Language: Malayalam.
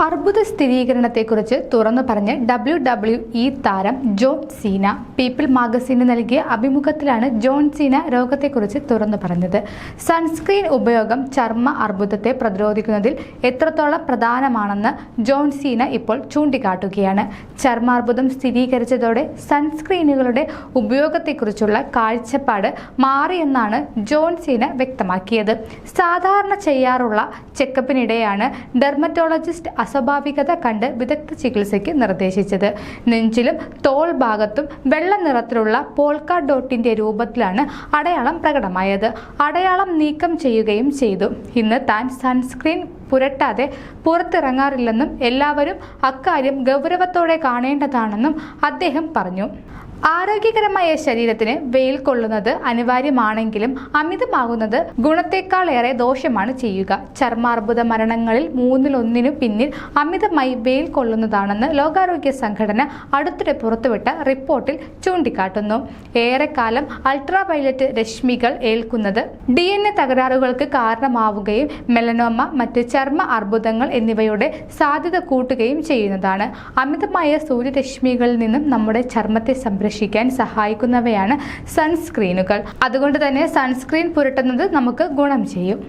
അർബുദ സ്ഥിരീകരണത്തെക്കുറിച്ച് തുറന്നു പറഞ്ഞ് WWE താരം ജോൺ സീന. പീപ്പിൾ മാഗസിന് നൽകിയ അഭിമുഖത്തിലാണ് ജോൺ സീന രോഗത്തെക്കുറിച്ച് തുറന്നു പറഞ്ഞത്. സൺസ്ക്രീൻ ഉപയോഗം ചർമ്മ അർബുദത്തെ പ്രതിരോധിക്കുന്നതിൽ എത്രത്തോളം പ്രധാനമാണെന്ന് ജോൺ സീന ഇപ്പോൾ ചൂണ്ടിക്കാട്ടുകയാണ്. ചർമ്മാർബുദം സ്ഥിരീകരിച്ചതോടെ സൺസ്ക്രീനുകളുടെ ഉപയോഗത്തെക്കുറിച്ചുള്ള കാഴ്ചപ്പാട് മാറിയെന്നാണ് ജോൺ സീന വ്യക്തമാക്കിയത്. സാധാരണ ചെയ്യാറുള്ള ചെക്കപ്പിനിടെയാണ് ഡെർമറ്റോളജിസ്റ്റ് അസ്വാഭാവികത കണ്ട് വിദഗ്ധ ചികിത്സയ്ക്ക് നിർദ്ദേശിച്ചത്. നെഞ്ചിലും തോൾ ഭാഗത്തും വെള്ള നിറത്തിലുള്ള പോൾക്ക ഡോട്ടിന്റെ രൂപത്തിലാണ് അടയാളം പ്രകടമായത്. അടയാളം നീക്കം ചെയ്യുകയും ചെയ്തു. ഇന്ന് താൻ സൺസ്ക്രീൻ പുരട്ടാതെ പുറത്തിറങ്ങാറില്ലെന്നും എല്ലാവരും അക്കാര്യം ഗൗരവത്തോടെ കാണേണ്ടതാണെന്നും അദ്ദേഹം പറഞ്ഞു. ആരോഗ്യകരമായ ശരീരത്തിന് വെയിൽ കൊള്ളുന്നത് അനിവാര്യമാണെങ്കിലും അമിതമാകുന്നത് ഗുണത്തെക്കാളേറെ ദോഷമാണ് ചെയ്യുക. ചർമ്മാർബുദ മരണങ്ങളിൽ 1/3 പിന്നിൽ അമിതമായി വെയിൽ കൊള്ളുന്നതാണെന്ന് ലോകാരോഗ്യ സംഘടന അടുത്തിടെ പുറത്തുവിട്ട റിപ്പോർട്ടിൽ ചൂണ്ടിക്കാട്ടുന്നു. ഏറെക്കാലം അൾട്രാവയലറ്റ് രശ്മികൾ ഏൽക്കുന്നത് DNA തകരാറുകൾക്ക് കാരണമാവുകയും മെലനോമ, മറ്റ് ചർമ്മ അർബുദങ്ങൾ എന്നിവയുടെ സാധ്യത കൂട്ടുകയും ചെയ്യുന്നതാണ്. അമിതമായ സൂര്യരശ്മികളിൽ നിന്നും നമ്മുടെ ചർമ്മത്തെ സംരക്ഷിക്കാൻ സഹായിക്കുന്നവയാണ് സൺസ്ക്രീനുകൾ. അതുകൊണ്ട് തന്നെ സൺസ്ക്രീൻ പുരട്ടുന്നത് നമുക്ക് ഗുണം ചെയ്യും.